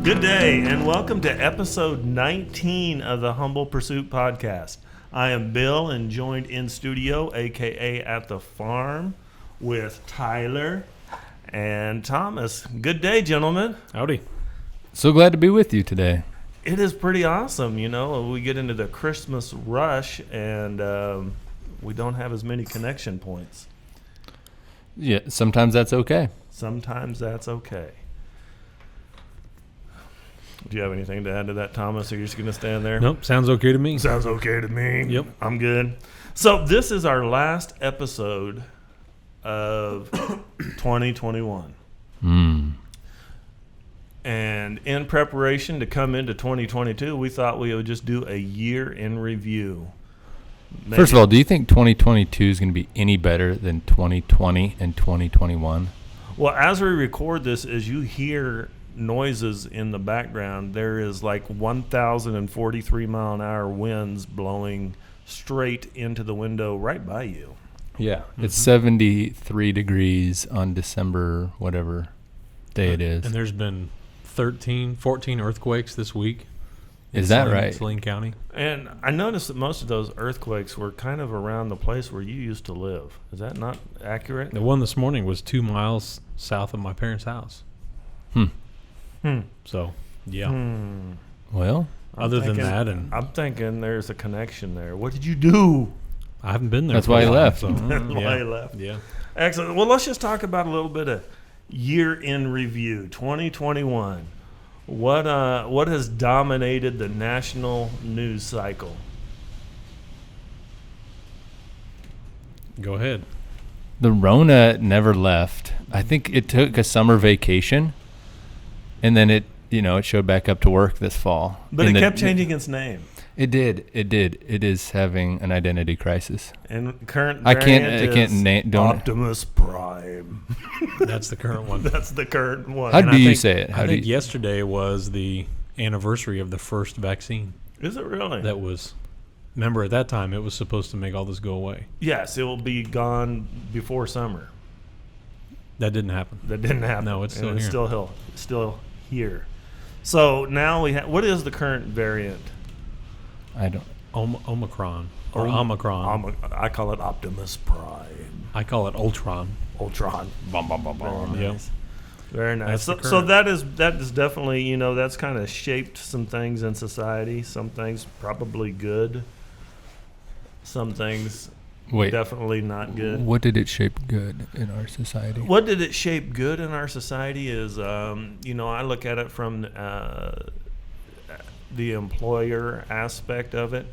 Good day, and welcome to episode 19 of the Humble Pursuit Podcast. I am Bill, and joined in studio, a.k.a. at the farm, with Tyler and Thomas. Good day, gentlemen. Howdy. So glad to be with you today. It is pretty awesome, you know. We get into the Christmas rush, and we don't have as many connection points. Yeah, sometimes that's okay. Sometimes that's okay. Do you have anything to add to that, Thomas, or you're just going to stand there? Nope, sounds okay to me. Sounds okay to me. Yep. I'm good. So this is our last episode of 2021. And in preparation to come into 2022, we thought we would just do a year in review. First of all, do you think 2022 is going to be any better than 2020 and 2021? Well, as we record this, as you hear noises in the background, there is like 1,043 mile an hour winds blowing straight into the window right by you. Yeah. It's 73 degrees on December, whatever day it is. And there's been 14 earthquakes this week. Is that right? Saline County. And I noticed that most of those earthquakes were kind of around the place where you used to live. Is that not accurate? The one this morning was 2 miles south of my parents' house. So, yeah. Well, Other than that, and I'm thinking there's a connection there. What did you do? I haven't been there. That's for why a he while, left. So, That's why yeah. he left. Yeah. Excellent. Well, let's just talk about a little bit of year in review, 2021. What has dominated the national news cycle? Go ahead. the Rona never left. I think it took a summer vacation, and then it showed back up to work this fall. But And it kept changing its name. It did. It is having an identity crisis. And current I variant can't is don't. Optimus Prime. That's the current one. That's the current one. How And do I you think- say it? I think yesterday was the anniversary of the first vaccine. Is it really? That was, remember at that time, it was supposed to make all this go away. Yes, it will be gone before summer. That didn't happen. That didn't happen. No, it's still And here. Still here. So now we have. What is the current variant? I don't. Omicron. Or Omicron. I call it Optimus Prime. I call it Ultron. Ultron. Very Yep. nice. Very nice. That's the So current. that is definitely, that's kind of shaped some things in society. Some things probably good. Some things Wait. definitely not good. What did it shape good in our society? What did it shape good in our society is, I look at it from the employer aspect of it,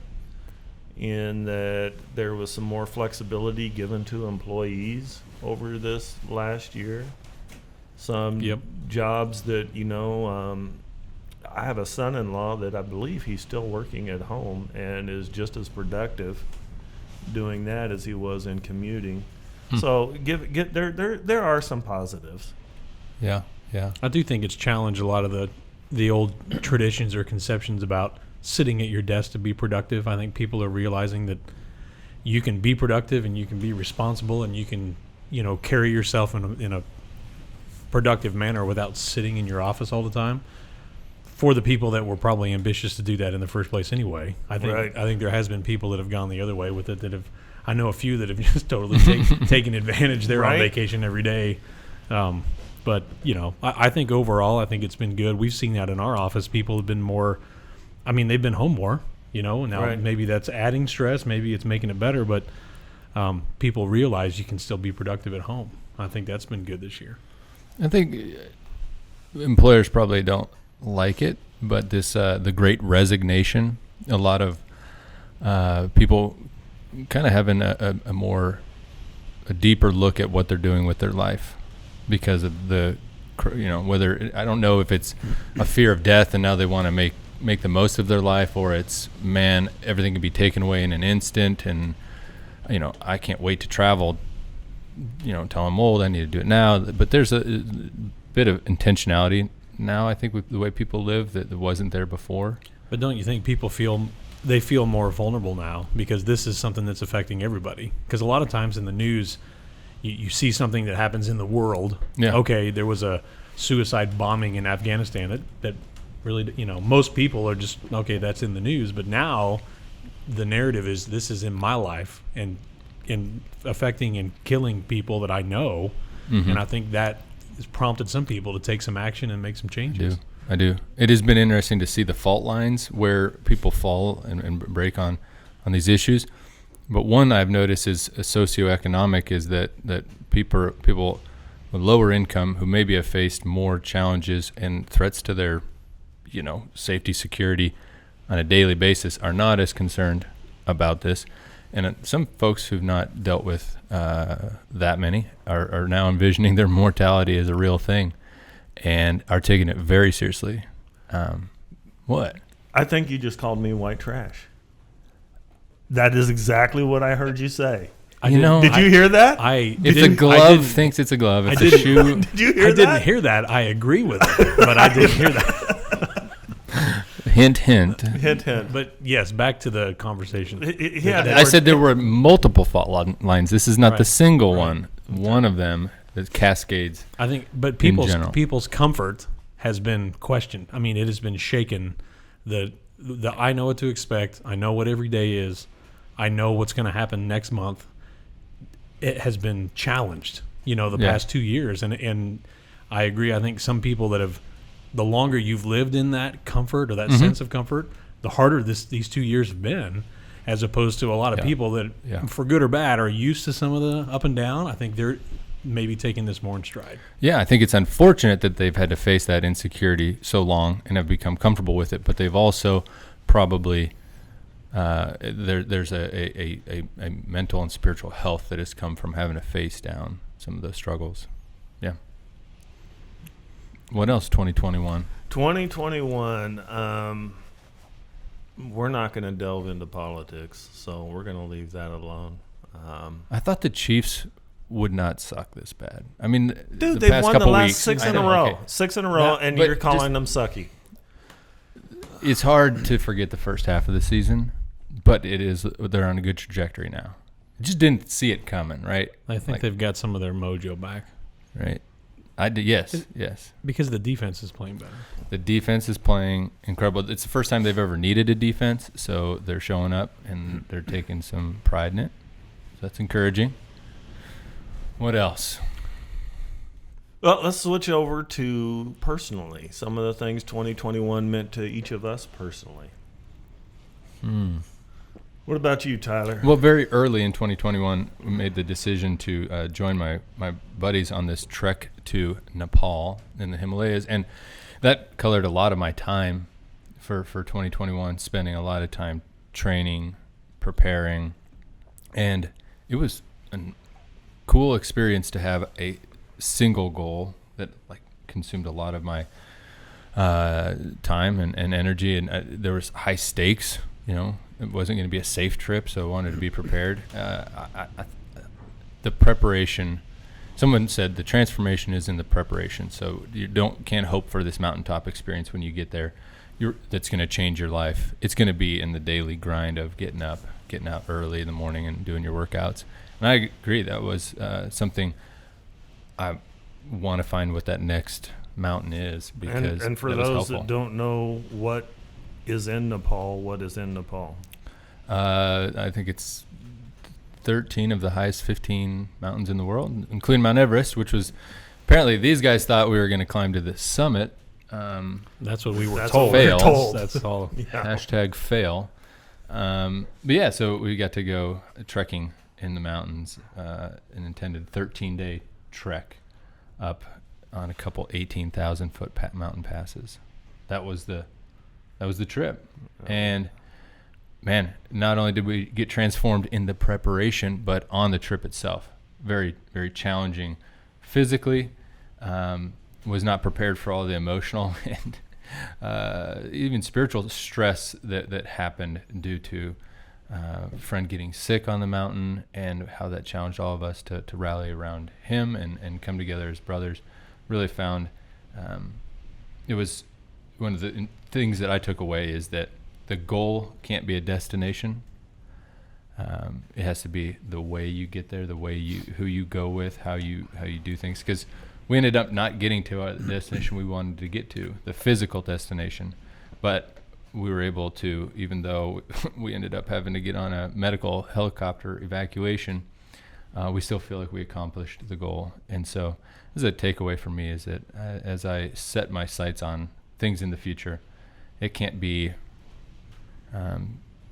in that there was some more flexibility given to employees over this last year. Some Yep. jobs that, I have a son-in-law that I believe he's still working at home and is just as productive doing that as he was in commuting. So there are some positives. Yeah. I do think it's challenged a lot of the old traditions or conceptions about sitting at your desk to be productive. I think people are realizing that you can be productive and you can be responsible and you can, carry yourself in a productive manner without sitting in your office all the time. For the people that were probably ambitious to do that in the first place anyway, I think there has been people that have gone the other way with it. I know a few that have just totally taken advantage. They're on vacation every day. But I think overall, I think it's been good. We've seen that in our office. People have been more. I mean, they've been home more. Now maybe that's adding stress. Maybe it's making it better. But people realize you can still be productive at home. I think that's been good this year. I think employers probably don't like it, but this the Great Resignation. A lot of people kind of having a deeper look at what they're doing with their life because of whether I don't know if it's a fear of death and now they want to make the most of their life, or it's everything can be taken away in an instant, and I can't wait to travel. Until I'm old, I need to do it now. But there's a bit of intentionality now, I think, with the way people live that wasn't there before. But don't you think people feel more vulnerable now because this is something that's affecting everybody? Because a lot of times in the news, you see something that happens in the world. Yeah. Okay, there was a suicide bombing in Afghanistan that really, most people are just, okay, that's in the news. But now the narrative is this is in my life and affecting and killing people that I know. Mhm. And I think that has prompted some people to take some action and make some changes. I do. It has been interesting to see the fault lines where people fall and break on these issues. But one I've noticed is socioeconomic, is that people with lower income who maybe have faced more challenges and threats to their, safety, security on a daily basis are not as concerned about this. And some folks who've not dealt with that many are now envisioning their mortality as a real thing and are taking it very seriously. What? I think you just called me white trash. That is exactly what I heard you say. Did you hear that? If the glove thinks it's a glove, it's a shoe. Did you hear that? I didn't hear that. I agree with it, but I didn't hear that. Hint, hint. Hint, hint. But yes, back to the conversation. I said there were multiple fault lines. This is not the Right. single one. One of them is cascades. I think, but general. people's comfort has been questioned. I mean, it has been shaken. The I know what to expect. I know what every day is. I know what's going to happen next month. It has been challenged, the past 2 years, and I agree. I think some people that have, the longer you've lived in that comfort or that sense of comfort, the harder these 2 years have been, as opposed to a lot of people that, for good or bad, are used to some of the up and down. I think they're maybe taking this more in stride. Yeah, I think it's unfortunate that they've had to face that insecurity so long and have become comfortable with it, but they've also probably there's a mental and spiritual health that has come from having to face down some of those struggles. Yeah. What else? 2021. 2021. We're not going to delve into politics, so we're going to leave that alone. I thought the Chiefs would not suck this bad. I mean, Dude, the they've past won the couple last weeks, 6 I in a know, row. okay. 6 in a row, and but you're calling them sucky. It's hard to forget the first half of the season, but they're on a good trajectory now. Just didn't see it coming, right? I think they've got some of their mojo back. Right. I did. Yes. Because the defense is playing better. The defense is playing incredible. It's the first time they've ever needed a defense, so they're showing up and they're taking some pride in it. So that's encouraging. What else? Well, let's switch over to personally. Some of the things 2021 meant to each of us personally. What about you, Tyler? Well, very early in 2021, we made the decision to join my buddies on this trek to Nepal in the Himalayas, and that colored a lot of my time for 2021, spending a lot of time training, preparing, and it was a cool experience to have a single goal that consumed a lot of my time and energy, and there was high stakes. It wasn't going to be a safe trip, so I wanted to be prepared. The preparation, someone said the transformation is in the preparation, so you can't hope for this mountaintop experience when you get there. That's going to change your life. It's going to be in the daily grind of getting out early in the morning and doing your workouts. And I agree, that was something I want to find what that next mountain is, because and for that was those helpful. that don't know what is in Nepal, what is in Nepal? I think it's 13 of the highest 15 mountains in the world, including Mount Everest, which was apparently these guys thought we were going to climb to the summit. That's what we were That's told. what we were Fail. told. That's all. Yeah. #fail. But yeah, so we got to go trekking in the mountains, an intended 13-day trek up on a couple 18,000-foot mountain passes. That was the trip. And man, not only did we get transformed in the preparation, but on the trip itself, very, very challenging physically. Was not prepared for all the emotional and even spiritual stress that happened due to a friend getting sick on the mountain, and how that challenged all of us to rally around him and come together as brothers. Really found it was one of the things that I took away is that the goal can't be a destination. It has to be the way you get there, who you go with, how you do things. Because we ended up not getting to our destination we wanted to get to, the physical destination. But we were able to, even though we ended up having to get on a medical helicopter evacuation, we still feel like we accomplished the goal. And so this is a takeaway for me, is that as I set my sights on things in the future, it can't be,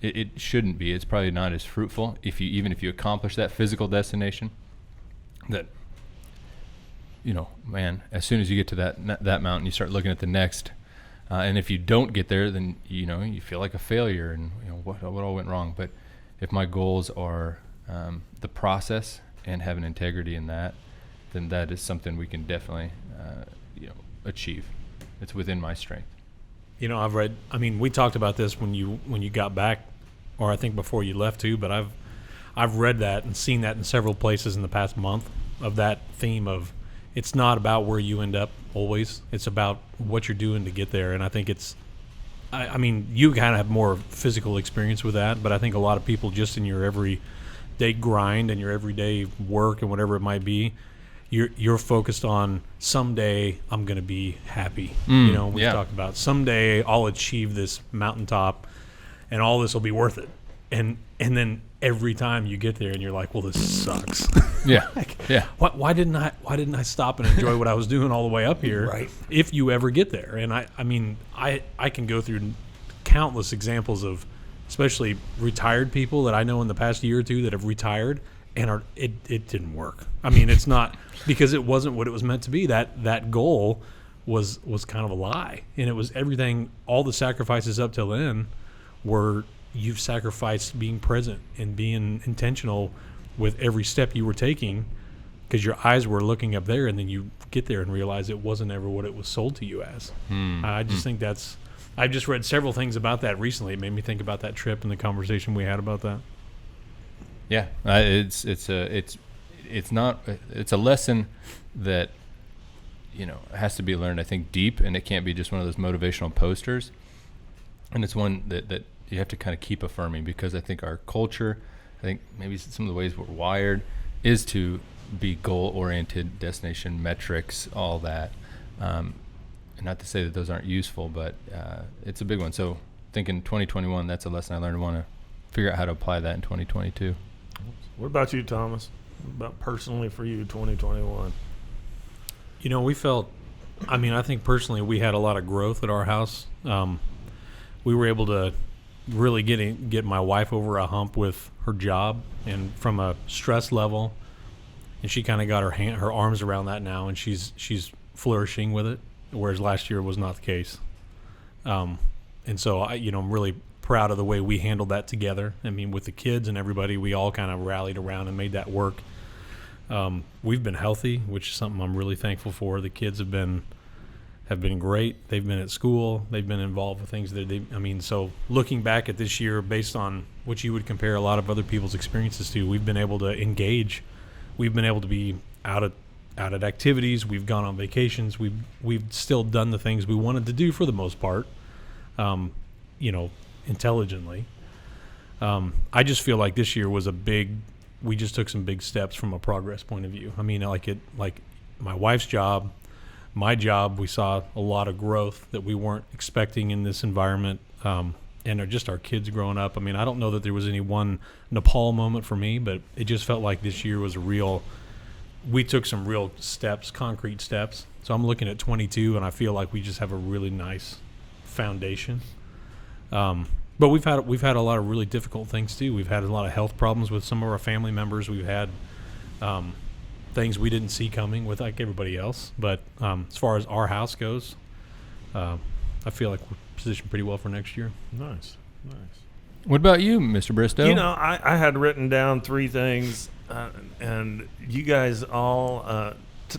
it shouldn't be, it's probably not as fruitful even if you accomplish that physical destination, that, you know, man, as soon as you get to that mountain, you start looking at the next. And if you don't get there, then, you know, you feel like a failure and, you know, what all went wrong. But if my goals are the process and have an integrity in that, then that is something we can definitely, you know, achieve. It's within my strength. You know, we talked about this when you got back, or I think before you left too, but I've read that and seen that in several places in the past month, of that theme of, it's not about where you end up always. It's about what you're doing to get there. And I think I mean, you kind of have more physical experience with that, but I think a lot of people just in your everyday grind and your everyday work and whatever it might be, you're focused on, someday I'm going to be happy. You know, we've talked about someday I'll achieve this mountaintop and all this will be worth it. And then every time you get there and you're like, well, this sucks. Yeah. Yeah. Why didn't I stop and enjoy what I was doing all the way up here? Right. If you ever get there. And I mean, I can go through countless examples of, especially retired people that I know in the past year or two that have retired and it didn't work. I mean, it's not because it wasn't what it was meant to be. That goal was kind of a lie. And it was everything, all the sacrifices up till then were, you've sacrificed being present and being intentional with every step you were taking, because your eyes were looking up there, and then you get there and realize it wasn't ever what it was sold to you as. I just think I've just read several things about that recently. It made me think about that trip and the conversation we had about that. Yeah, it's a lesson that, you know, has to be learned, I think, deep, and it can't be just one of those motivational posters. And it's one that you have to kind of keep affirming, because I think our culture, I think maybe some of the ways we're wired, is to be goal-oriented, destination metrics, all that. And not to say that those aren't useful, but it's a big one. So thinking 2021, that's a lesson I learned. I want to figure out how to apply that in 2022. What about you, Thomas? What about personally for you, 2021? You know, I think personally we had a lot of growth at our house. We were able to really get my wife over a hump with her job and from a stress level, and she kind of got her arms around that now, and she's flourishing with it, whereas last year was not the case. And so I'm really proud of the way we handled that together. I mean, with the kids and everybody, we all kind of rallied around and made that work. We've been healthy, which is something I'm really thankful for. The kids have been great. They've been at school. They've been involved with things so looking back at this year, based on what you would compare a lot of other people's experiences to, we've been able to engage. We've been able to be out at activities. We've gone on vacations. We've still done the things we wanted to do for the most part, intelligently. I just feel like this year was we just took some big steps from a progress point of view. I mean, like my wife's job, my job, we saw a lot of growth that we weren't expecting in this environment, and just our kids growing up. I mean, I don't know that there was any one Nepal moment for me, but it just felt like this year was we took some real steps, concrete steps. So I'm looking at 22, and I feel like we just have a really nice foundation. But we've had a lot of really difficult things too. We've had a lot of health problems with some of our family members. We've had things we didn't see coming with like everybody else. But as far as our house goes, I feel like we're positioned pretty well for next year. Nice. What about you, Mr. Bristow? You know, I had written down 3 things, and you guys all,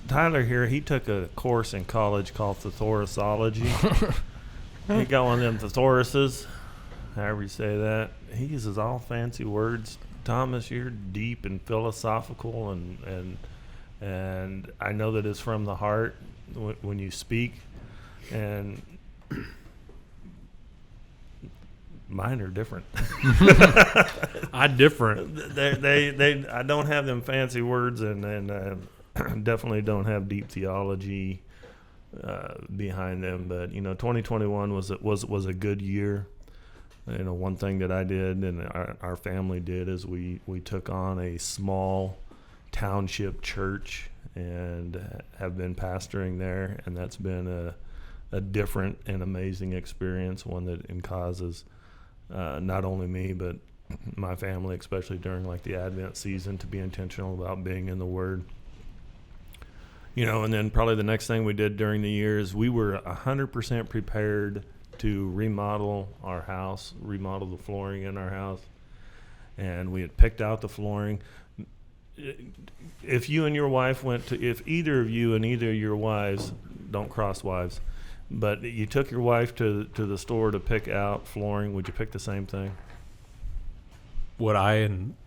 Tyler here, he took a course in college called Thesaurusology. He got one of them thesauruses, however you say that. He uses all fancy words. Thomas, you're deep and philosophical, and I know that it's from the heart when you speak, and mine are different. I'm different. They I don't have them fancy words, and definitely don't have deep theology behind them. But 2021 was a good year. One thing that I did and our family did is we took on a small township church and have been pastoring there, and that's been a different and amazing experience, one that causes not only me but my family, especially during like the Advent season, to be intentional about being in the Word. And then probably the next thing we did during the year is we were 100% prepared to remodel our house, remodel the flooring in our house, and we had picked out the flooring. If you and your wife if either of you and either of your wives, don't cross wives, but you took your wife to the store to pick out flooring, would you pick the same thing? Would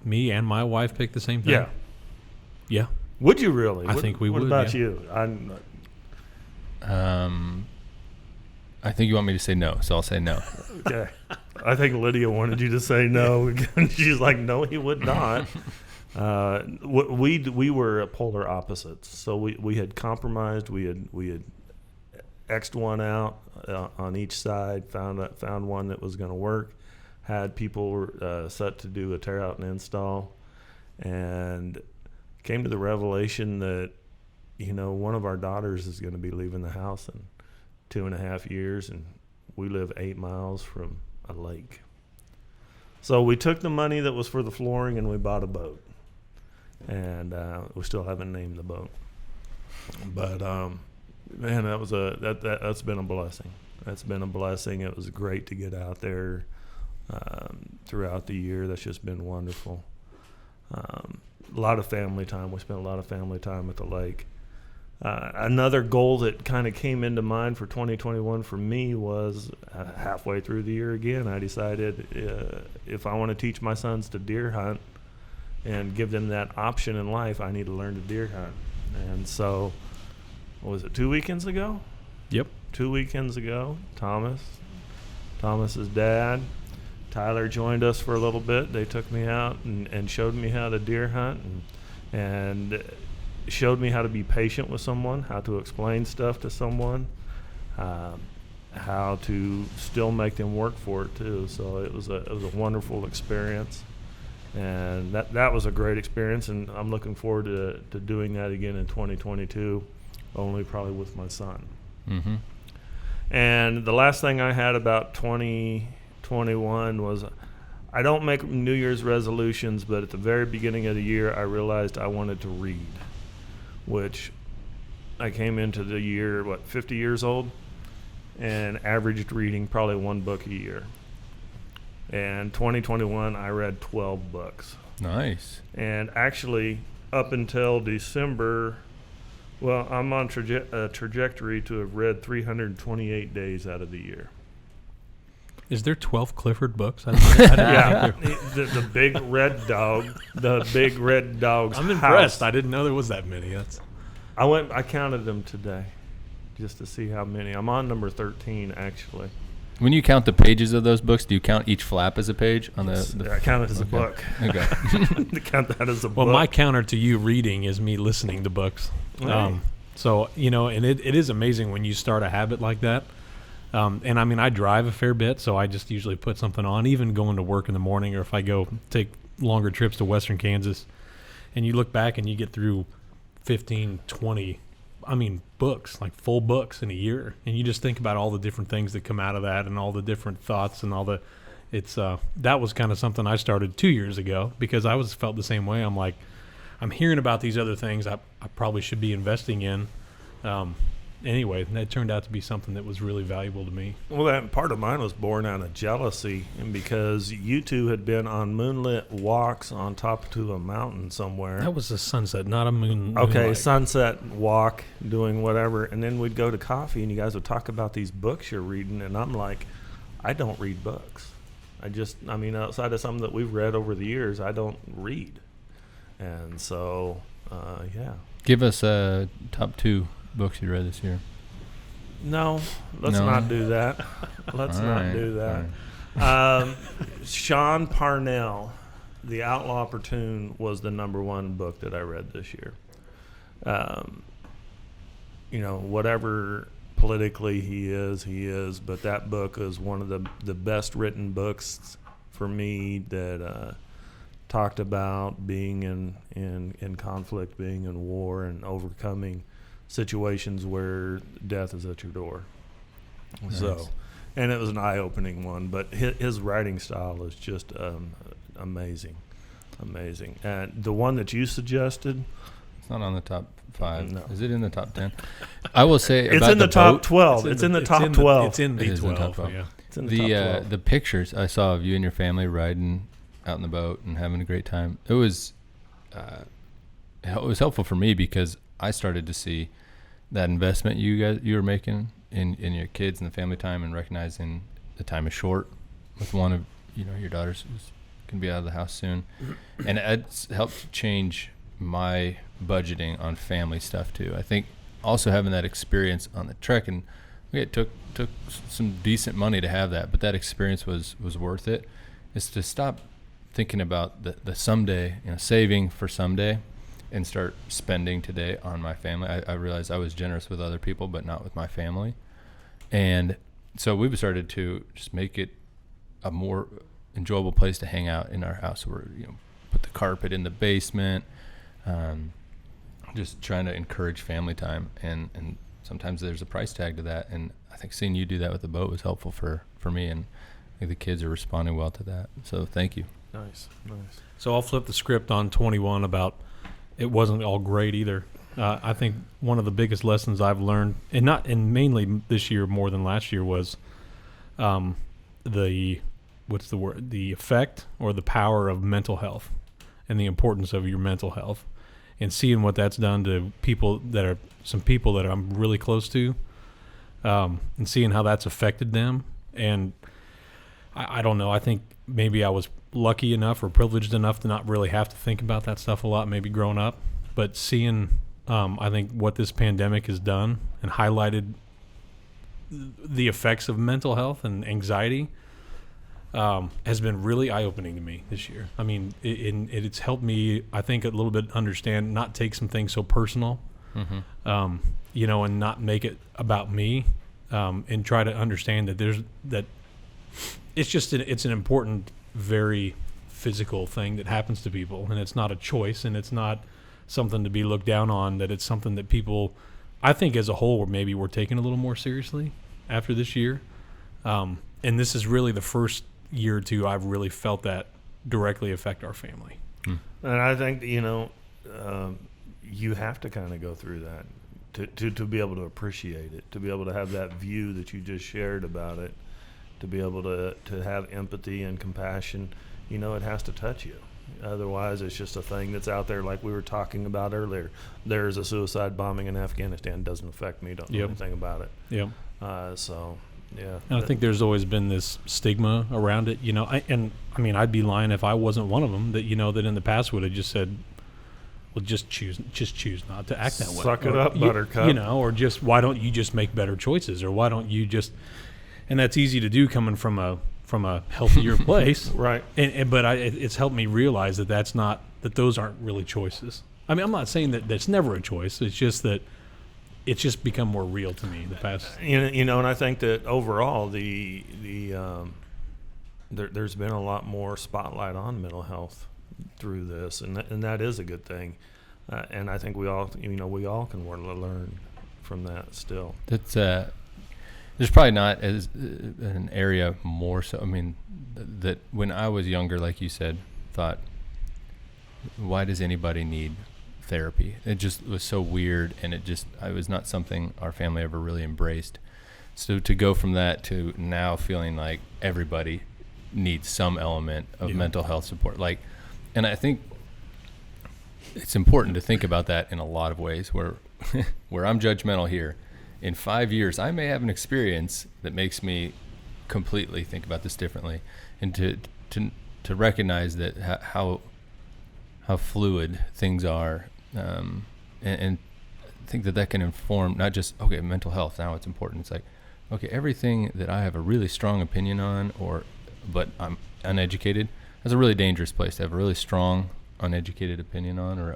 me and my wife pick the same thing? Yeah. Yeah. Would you really? I think we would. would. What about yeah. you? I think you want me to say no, so I'll say no. Okay. I think Lydia wanted you to say no. She's like, no, he would not. We were polar opposites. So we had compromised. We had X'd one out on each side. Found one that was going to work. Had people set to do a tear out and install, and came to the revelation that one of our daughters is going to be leaving the house in 2.5 years, and we live 8 miles from a lake. So we took the money that was for the flooring and we bought a boat, and we still haven't named the boat. But man, that's been a blessing. That's been a blessing. It was great to get out there throughout the year. That's just been wonderful. A lot of family time. We spent a lot of family time at the lake. Another goal that kind of came into mind for 2021 for me was halfway through the year again, I decided if I want to teach my sons to deer hunt and give them that option in life, I need to learn to deer hunt. And so, what was it, 2 weekends ago? Yep. 2 weekends ago, Thomas's dad, Tyler, joined us for a little bit. They took me out and showed me how to deer hunt and showed me how to be patient with someone, how to explain stuff to someone, how to still make them work for it too. So it was a wonderful experience, and that was a great experience. And I'm looking forward to doing that again in 2022, only probably with my son. Mm-hmm. And the last thing I had about 2021 was, I don't make New Year's resolutions, but at the very beginning of the year, I realized I wanted to read, which I came into the year, 50 years old, and averaged reading probably one book a year. And 2021, I read 12 books. Nice. And actually, up until December, I'm on a trajectory to have read 328 days out of the year. Is there 12 Clifford books? I didn't Yeah, think there- the big red dog, the big red dog's I'm house. impressed. I didn't know there was that many. I counted them today just to see how many. I'm on number 13, actually. When you count the pages of those books, do you count each flap as a page on the I count it as a okay. book. Okay. I count that as a Well, book. my counter to you reading is me listening to books. Right. So, and it is amazing when you start a habit like that. And I mean, I drive a fair bit, so I just usually put something on, even going to work in the morning, or if I go take longer trips to Western Kansas, and you look back and you get through 15, 20, books, like full books in a year. And you just think about all the different things that come out of that and all the different thoughts and that was kind of something I started 2 years ago, because I felt the same way. I'm like, I'm hearing about these other things I probably should be investing in. Anyway, that turned out to be something that was really valuable to me. Well, that part of mine was born out of jealousy, and because you two had been on moonlit walks on top to a mountain somewhere. That was a sunset, not a moon. Okay, moonlight. sunset walk, doing whatever, and then we'd go to coffee, and you guys would talk about these books you're reading, and I'm like, I don't read books. Outside of some that we've read over the years, I don't read. And so, yeah. Give us top 2 books you read this year. No, let's No? not do that. Let's All not right, do all that. Sean Parnell, The Outlaw Platoon, was the number 1 book that I read this year. Whatever politically he is, but that book is one of the best written books for me that talked about being in conflict, being in war, and overcoming situations where death is at your door. Nice. So, and it was an eye-opening one, but his writing style is just amazing. And the one that you suggested, It's not on the top 5. No. Is it in the top 10? I will say it's about in the boat, top 12. It's in the top 12. It's in It the is in the 12. top 12. Yeah. It's in the top 12. The pictures I saw of you and your family riding out in the boat and having a great time. It was helpful for me because I started to see that investment you were making in your kids and the family time, and recognizing the time is short with one of your daughters who's going to be out of the house soon, and it's helped change my budgeting on family stuff too. I think also having that experience on the trek, and it took some decent money to have that, but that experience was worth it. Is to stop thinking about the someday, saving for someday, and start spending today on my family. I realized I was generous with other people, but not with my family. And so we've started to just make it a more enjoyable place to hang out in our house. We're, put the carpet in the basement, just trying to encourage family time. And sometimes there's a price tag to that. And I think seeing you do that with the boat was helpful for me. And I think the kids are responding well to that. So thank you. Nice. So I'll flip the script on 21 about it wasn't all great either. I think one of the biggest lessons I've learned, and mainly this year more than last year, was the effect or the power of mental health and the importance of your mental health, and seeing what that's done to some people that I'm really close to, and seeing how that's affected them. And I don't know, I think maybe I was lucky enough or privileged enough to not really have to think about that stuff a lot, maybe growing up, but seeing I think what this pandemic has done and highlighted the effects of mental health and anxiety has been really eye-opening to me this year. I mean, it's helped me, I think, a little bit understand, not take some things so personal, and not make it about me, and try to understand that it's an important, very physical thing that happens to people, and it's not a choice, and it's not something to be looked down on, that it's something that people, I think as a whole, maybe we're taking a little more seriously after this year. And this is really the first year or two I've really felt that directly affect our family. And I think, you have to kind of go through that to be able to appreciate it, to be able to have that view that you just shared about it, to be able to have empathy and compassion. It has to touch you. Otherwise, it's just a thing that's out there, like we were talking about earlier. There's a suicide bombing in Afghanistan. Doesn't affect me. Don't know anything about it. Yep. Yeah. And I think there's always been this stigma around it, I'd be lying if I wasn't one of them that in the past would have just said, well, just choose not to act that way. Suck it up, buttercup. Or just, why don't you just make better choices, or why don't you just, and that's easy to do coming from a healthier place. Right. But it's helped me realize that those aren't really choices. I mean, I'm not saying that that's never a choice. It's just that it's just become more real to me in the past. And I think that overall there's been a lot more spotlight on mental health through this, and that is a good thing. And I think we all can learn from that still. That's there's probably not as an area more so. I mean, that when I was younger, like you said, thought, why does anybody need therapy? It just was so weird, and it was not something our family ever really embraced. So to go from that to now feeling like everybody needs some element of mental health support, and I think it's important to think about that in a lot of ways. Where I'm judgmental here, in 5 years I may have an experience that makes me completely think about this differently, and to recognize that how fluid things are, and think that can inform not just mental health. Now it's important. It's like, everything that I have a really strong opinion on, but I'm uneducated. That's a really dangerous place to have a really strong uneducated opinion on, or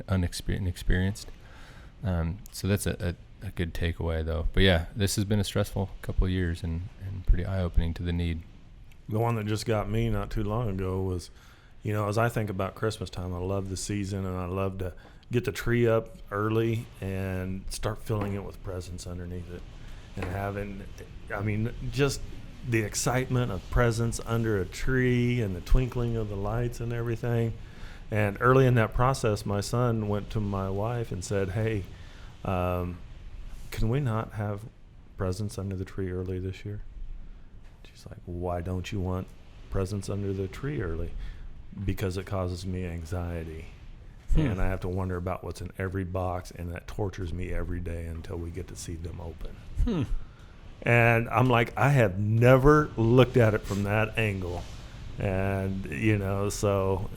inexperienced. So that's a good takeaway, though. But yeah, this has been a stressful couple of years and pretty eye-opening to the need. The one that just got me not too long ago was, as I think about Christmas time, I love the season and I love to get the tree up early and start filling it with presents underneath it. And just the excitement of presents under a tree and the twinkling of the lights and everything. And early in that process, my son went to my wife and said, hey, can we not have presents under the tree early this year? She's like, why don't you want presents under the tree early? Because it causes me anxiety. And I have to wonder about what's in every box, and that tortures me every day until we get to see them open. And I'm like, I have never looked at it from that angle. And, so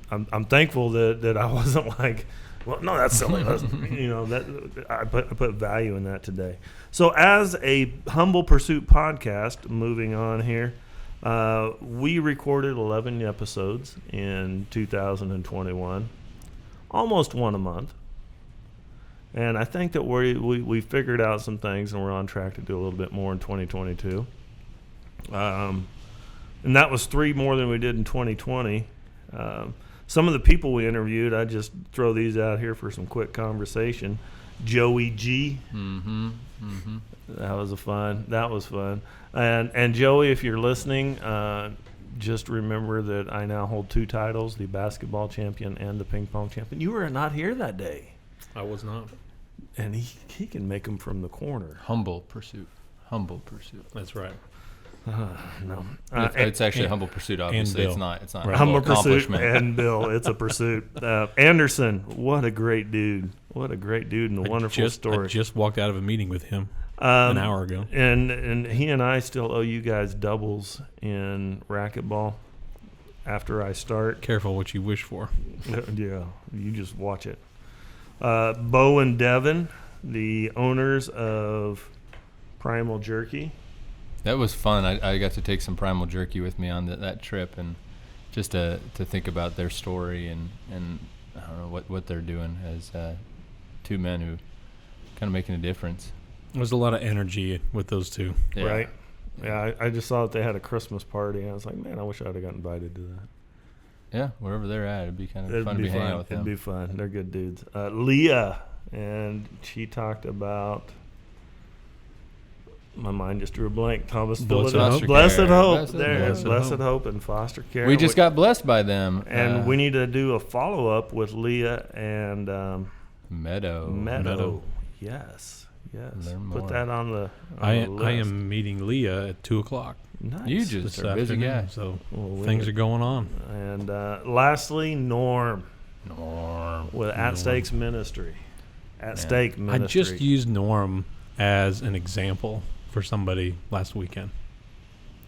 I'm thankful that I wasn't like, well, no, that's silly. I put value in that today. So as a Humble Pursuit podcast, moving on here, we recorded 11 episodes in 2021, almost one a month. And I think that we figured out some things, and we're on track to do a little bit more in 2022. And that was 3 more than we did in 2020. Some of the people we interviewed, I just throw these out here for some quick conversation. Joey G. That was fun. And Joey, if you're listening, just remember that I now hold 2 titles, the basketball champion and the ping pong champion. You were not here that day. I was not. And he can make them from the corner. Humble pursuit. That's right. No. It's actually Humble Pursuit, obviously. Bill. It's not Right. a humble Humble Pursuit accomplishment. and Bill. It's a pursuit. Anderson, what a great dude. What a great dude and a wonderful story. I just walked out of a meeting with him an hour ago. And he and I still owe you guys doubles in racquetball after I start. Careful what you wish for. Yeah, you just watch it. Bo and Devin, the owners of Primal Jerky. That was fun. I got to take some Primal Jerky with me on that trip, and just to think about their story and I don't know what they're doing as 2 men who kind of making a difference. There's a lot of energy with those two. Yeah. Right? Yeah, I just saw that they had a Christmas party, and I was like, man, I wish I'd have got invited to that. Yeah, wherever they're at, it'd be kind of fun to be hanging out with them. It'd be fun. They're good dudes. Leah, and she talked about. My mind just drew a blank. Thomas Blessed Phillip. Hope. Blessed Hope. Blessed There, Hope. Blessed Hope and foster care. We just got blessed by them. and we need to do a follow up with Leah and Meadow. Meadow. Yes. Learn more. Put that on the. I list. am meeting Leah at 2:00 Nice. You just this are a busy afternoon, guy. so Well, things are going on. And lastly, Norm with At Norm. Stakes Ministry. At Man. Stake Ministry. I just used Norm as an example for somebody last weekend.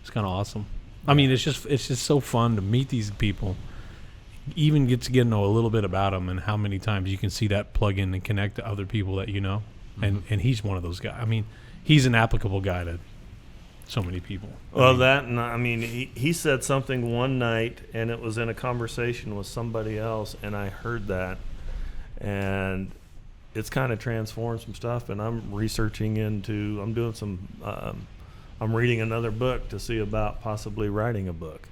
It's kind of awesome. I mean, it's just so fun to meet these people. Even get to know a little bit about them and how many times you can see that plug in and connect to other people that you know. And he's one of those guys. I mean, he's an applicable guy to so many people. Well, he said something one night, and it was in a conversation with somebody else, and I heard that, and it's kind of transformed some stuff. And I'm researching I'm doing some, I'm reading another book to see about possibly writing a book,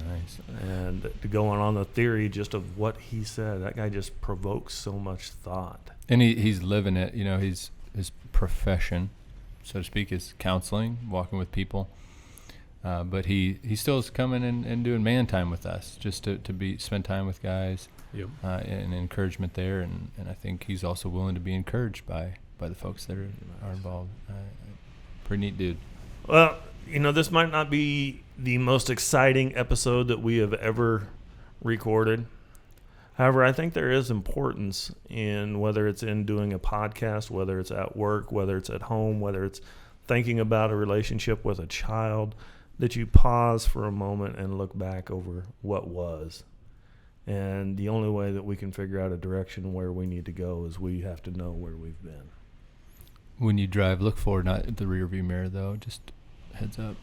Nice. and to go on the theory just of what he said. That guy just provokes so much thought. And he's living it. His profession, so to speak, is counseling, walking with people. But he still is coming and doing man time with us, just to spend time with guys. Yep. And encouragement there, and I think he's also willing to be encouraged by the folks that are involved. Pretty neat dude. Well, this might not be the most exciting episode that we have ever recorded. However, I think there is importance in whether it's in doing a podcast, whether it's at work, whether it's at home, whether it's thinking about a relationship with a child, that you pause for a moment and look back over what was. And the only way that we can figure out a direction where we need to go is we have to know where we've been. When you drive, look forward, not at the rear view mirror, though. Just heads up.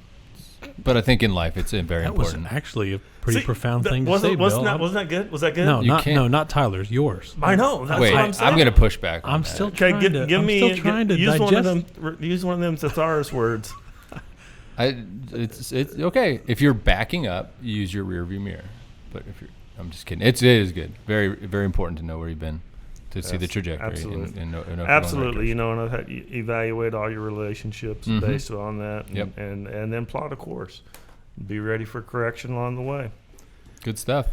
But I think in life it's very That was important. actually a pretty See, profound that- thing to wasn't, say, wasn't Bill. that, wasn't that good? Was that good? No, You can't- not Tyler's. Yours. I know. That's Wait, what I'm saying. I'm going to push back. On I'm that. still Okay, trying to. give I'm me still trying to use digest. use one of them thesaurus words. It's okay if you're backing up. Use your rear view mirror. But if you're, I'm just kidding. It is good. Very very important to know where you've been, to see the Yes, trajectory. absolutely. And know if you're going Absolutely, right you know, and I've had you evaluate all your relationships Mhm. based on that, and, Yep. and then plot a course. Be ready for correction along the way. direction. Good stuff.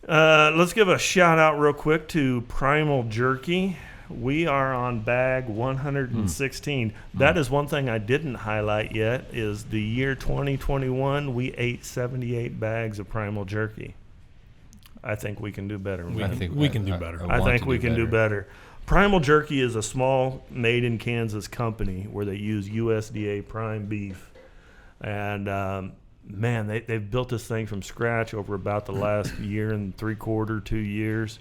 Let's give a shout out real quick to Primal Jerky. We are on bag 116. That is one thing I didn't highlight yet is the year 2021, we ate 78 bags of Primal Jerky. I think we can do better. We I can- think we can do better. I want think to we can do better. Primal Jerky is a small made in Kansas company where they use USDA prime beef. And man, they've built this thing from scratch over about the last year and 3/4, 2 years.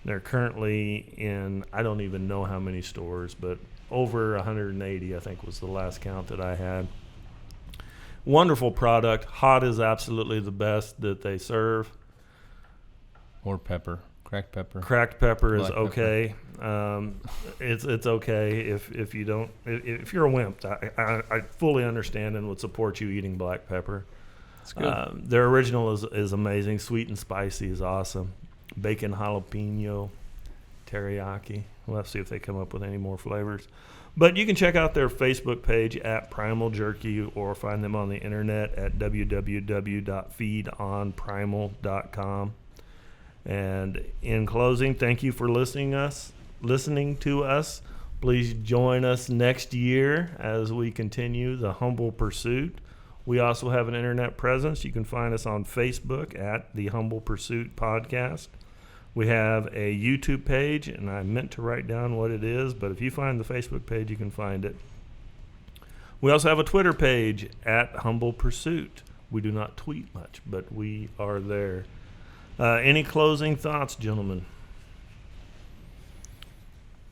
They're currently in, I don't even know how many stores, but over 180, I think was the last count that I had. Wonderful product. Hot is absolutely the best that they serve. Or pepper, cracked pepper. Cracked pepper is Black pepper. okay. It's okay if you don't if you're a wimp. I fully understand and would support you eating black pepper. It's good. Their original is amazing. Sweet and spicy is awesome. Bacon jalapeno, teriyaki. We'll have to see if they come up with any more flavors. But you can check out their Facebook page at Primal Jerky or find them on the internet at www.feedonprimal.com. And in closing, thank you for listening to us. Please join us next year as we continue the humble pursuit. We also have an internet presence. You can find us on Facebook at the Humble Pursuit Podcast. We have a YouTube page, and I meant to write down what it is, but if you find the Facebook page, you can find it. We also have a Twitter page at Humble Pursuit. We do not tweet much, but we are there. Any closing thoughts, gentlemen?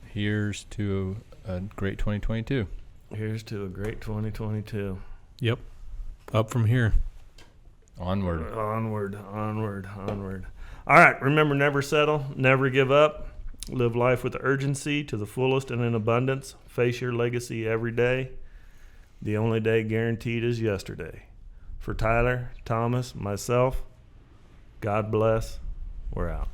Here's to a great 2022. Here's to a great 2022. Yep. Up from here. Onward. Onward. All right, remember, never settle, never give up. Live life with urgency to the fullest and in abundance. Face your legacy every day. The only day guaranteed is yesterday. For Tyler, Thomas, myself, God bless. We're out.